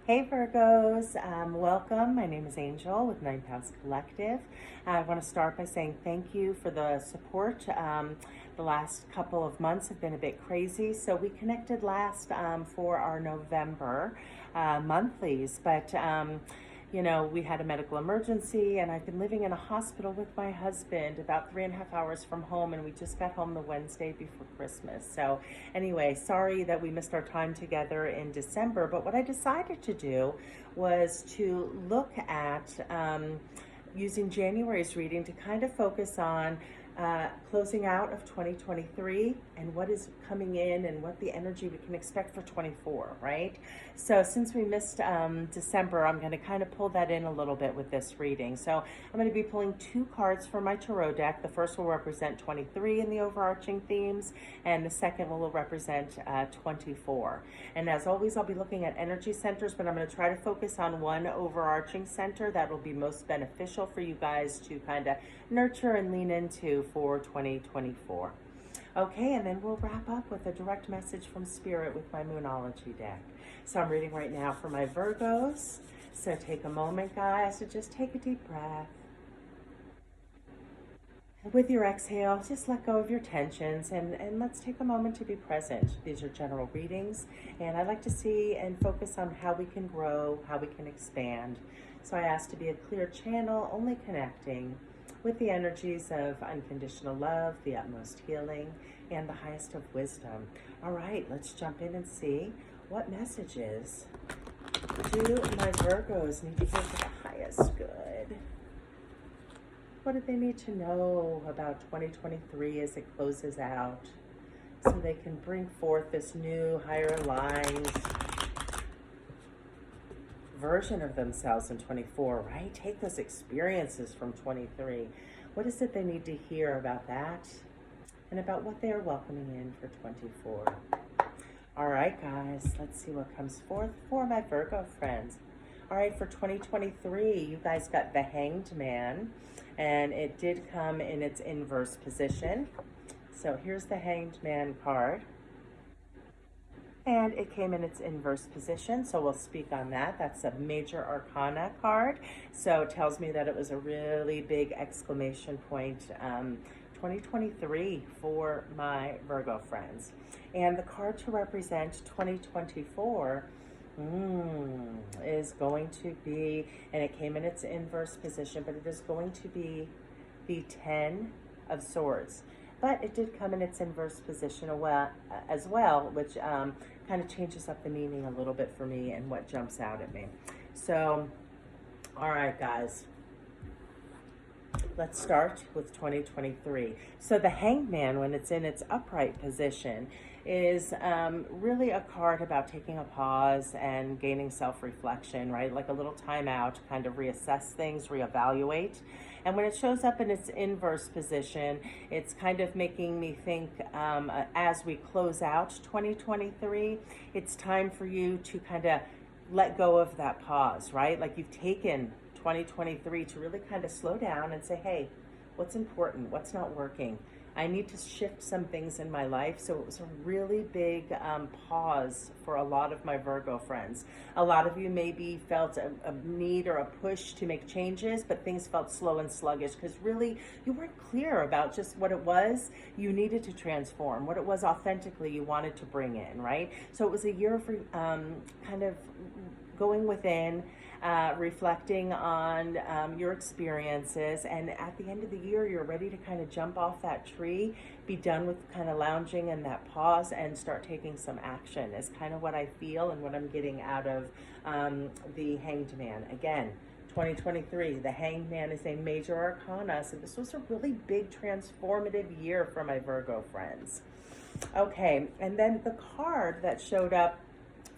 Hey Virgos, welcome. My name is Angel with Nine Pounds Collective. I want to start by saying thank you for the support. The last couple of months have been a bit crazy, so we connected last for our November monthlies, but we had a medical emergency, and I've been living in a hospital with my husband about 3.5 hours from home, and we just got home the Wednesday before Christmas. So anyway, sorry that we missed our time together in December, but what I decided to do was to look at using January's reading to kind of focus on closing out of 2023 and what is coming in and what the energy we can expect for 24, right? So since we missed December, I'm going to kind of pull that in a little bit with this reading. So I'm going to be pulling two cards for my tarot deck. The first will represent 23 in the overarching themes, and the second will represent 24. And as always, I'll be looking at energy centers, but I'm going to try to focus on one overarching center that will be most beneficial for you guys to kind of nurture and lean into for 2024. Okay, and then we'll wrap up with a direct message from Spirit with my Moonology deck. So I'm reading right now for my Virgos. So take a moment, guys, to just take a deep breath. And with your exhale, just let go of your tensions and let's take a moment to be present. These are general readings, and I like to see and focus on how we can grow, how we can expand. So I ask to be a clear channel, only connecting with the energies of unconditional love, the utmost healing, and the highest of wisdom. All right, let's jump in and see what messages do my Virgos need to hear for the highest good. What do they need to know about 2023 as it closes out so they can bring forth this new, higher aligned version of themselves in 24, right? Take those experiences from 23. What is it they need to hear about that and about what they are welcoming in for 24? All right, guys, let's see what comes forth for my Virgo friends. All right, for 2023, you guys got the Hanged Man, and it did come in its inverse position. So here's the Hanged Man card. And it came in its inverse position, so we'll speak on that. That's a major arcana card, so it tells me that it was a really big exclamation point 2023 for my Virgo friends. And the card to represent 2024 is going to be, and it came in its inverse position, but it is going to be the 10 of Swords. But it did come in its inverse position as well, which kind of changes up the meaning a little bit for me and what jumps out at me. So, all right, guys. Let's start with 2023. So the Hanged Man, when it's in its upright position, is really a card about taking a pause and gaining self-reflection, right? Like a little time out, kind of reassess things, reevaluate. And when it shows up in its inverse position, it's kind of making me think as we close out 2023, it's time for you to kind of let go of that pause, right? Like you've taken 2023 to really kind of slow down and say, hey, what's important? What's not working? I need to shift some things in my life. So it was a really big pause for a lot of my Virgo friends. A lot of you maybe felt a need or a push to make changes, but things felt slow and sluggish because really you weren't clear about just what it was you needed to transform, what it was authentically you wanted to bring in, right? So it was a year for kind of going within, reflecting on your experiences, and at the end of the year you're ready to kind of jump off that tree, be done with kind of lounging and that pause and start taking some action is kind of what I feel and what I'm getting out of the Hanged Man. Again, 2023, the Hanged Man is a major arcana, so this was a really big transformative year for my Virgo friends. Okay, and then the card that showed up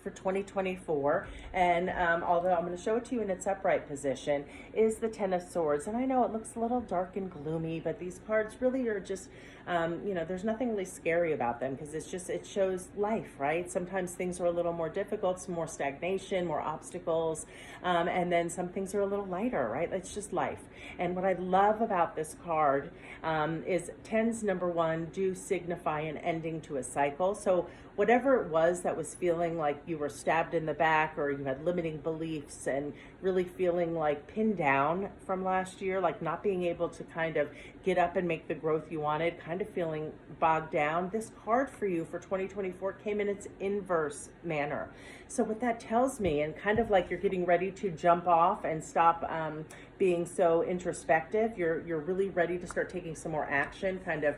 for 2024, and although I'm going to show it to you in its upright position, is the Ten of Swords. And I know it looks a little dark and gloomy, but these cards really are just there's nothing really scary about them because it shows life, right? Sometimes things are a little more difficult, some more stagnation, more obstacles, and then some things are a little lighter, right? It's just life. And what I love about this card is tens, number one, do signify an ending to a cycle. So whatever it was that was feeling like you were stabbed in the back or you had limiting beliefs and really feeling like pinned down from last year, like not being able to kind of get up and make the growth you wanted, kind of feeling bogged down, this card for you for 2024 came in its inverse manner. So what that tells me, and kind of like you're getting ready to jump off and stop being so introspective, you're really ready to start taking some more action, kind of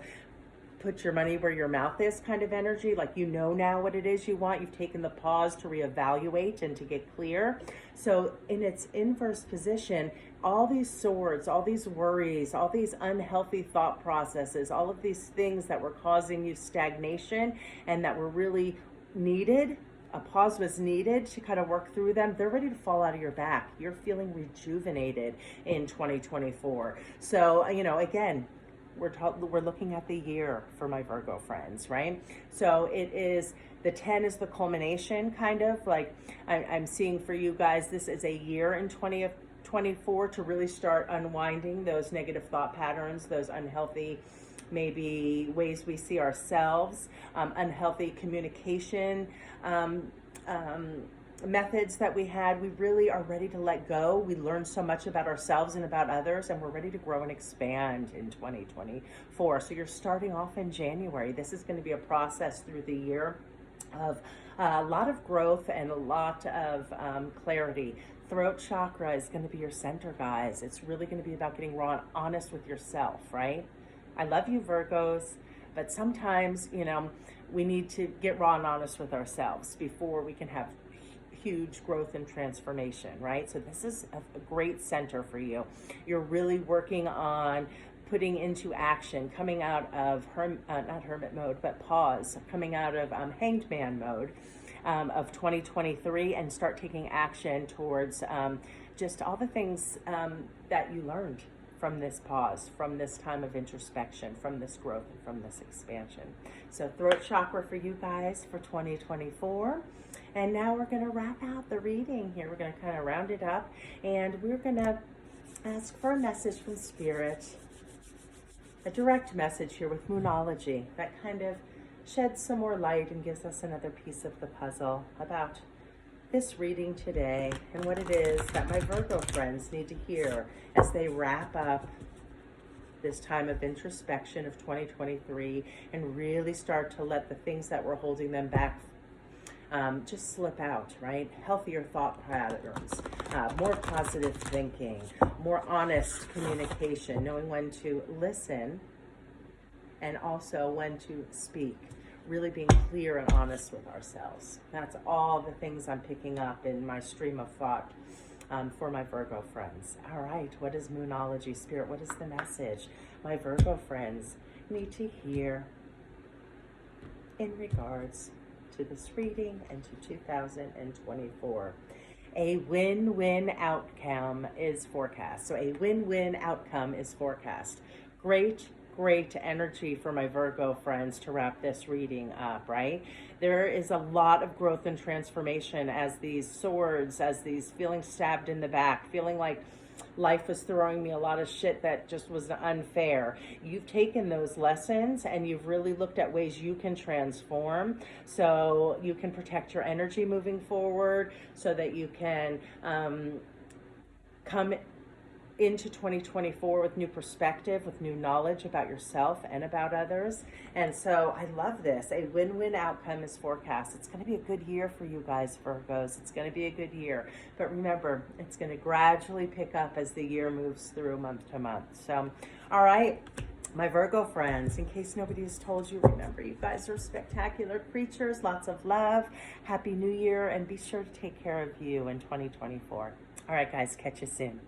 put your money where your mouth is kind of energy, like you know now what it is you want. You've taken the pause to reevaluate and to get clear. So in its inverse position, all these swords, all these worries, all these unhealthy thought processes, all of these things that were causing you stagnation and that were really needed, a pause was needed to kind of work through them, they're ready to fall out of your back. You're feeling rejuvenated in 2024. So, again, we're looking at the year for my Virgo friends, right? So it is, the 10 is the culmination, kind of like I'm seeing for you guys, this is a year in 2024 to really start unwinding those negative thought patterns, those unhealthy maybe ways we see ourselves, unhealthy communication, methods that we had. We really are ready to let go. We learned so much about ourselves and about others, and we're ready to grow and expand in 2024. So you're starting off in January. This is going to be a process through the year of a lot of growth and a lot of clarity. Throat chakra is going to be your center, guys. It's really going to be about getting raw and honest with yourself, right? I love you, Virgos, but sometimes, we need to get raw and honest with ourselves before we can have huge growth and transformation, right? So this is a great center for you. You're really working on putting into action, coming out of not hermit mode, but pause, coming out of hanged man mode of 2023 and start taking action towards just all the things that you learned from this pause, from this time of introspection, from this growth, and from this expansion. So throat chakra for you guys for 2024. And now we're going to wrap out the reading here. We're going to kind of round it up, and we're going to ask for a message from Spirit, a direct message here with Moonology that kind of sheds some more light and gives us another piece of the puzzle about this reading today and what it is that my Virgo friends need to hear as they wrap up this time of introspection of 2023 and really start to let the things that were holding them back just slip out, right? Healthier thought patterns, more positive thinking, more honest communication, knowing when to listen and also when to speak. Really being clear and honest with ourselves. That's all the things I'm picking up in my stream of thought for my Virgo friends. All right, what is Moonology, Spirit? What is the message my Virgo friends need to hear in regards to this reading and to 2024? A win-win outcome is forecast. So a win-win outcome is forecast. Great energy for my Virgo friends to wrap this reading up, right? There is a lot of growth and transformation as these swords, as these feeling stabbed in the back, feeling like life was throwing me a lot of shit that just was unfair. You've taken those lessons and you've really looked at ways you can transform so you can protect your energy moving forward, so that you can come into 2024 with new perspective, with new knowledge about yourself and about others. And so I love this. A win-win outcome is forecast. It's going to be a good year for you guys, Virgos. It's going to be a good year. But remember, it's going to gradually pick up as the year moves through month to month. So, all right, my Virgo friends, in case nobody has told you, remember, you guys are spectacular creatures. Lots of love. Happy New Year, and be sure to take care of you in 2024. All right, guys, catch you soon.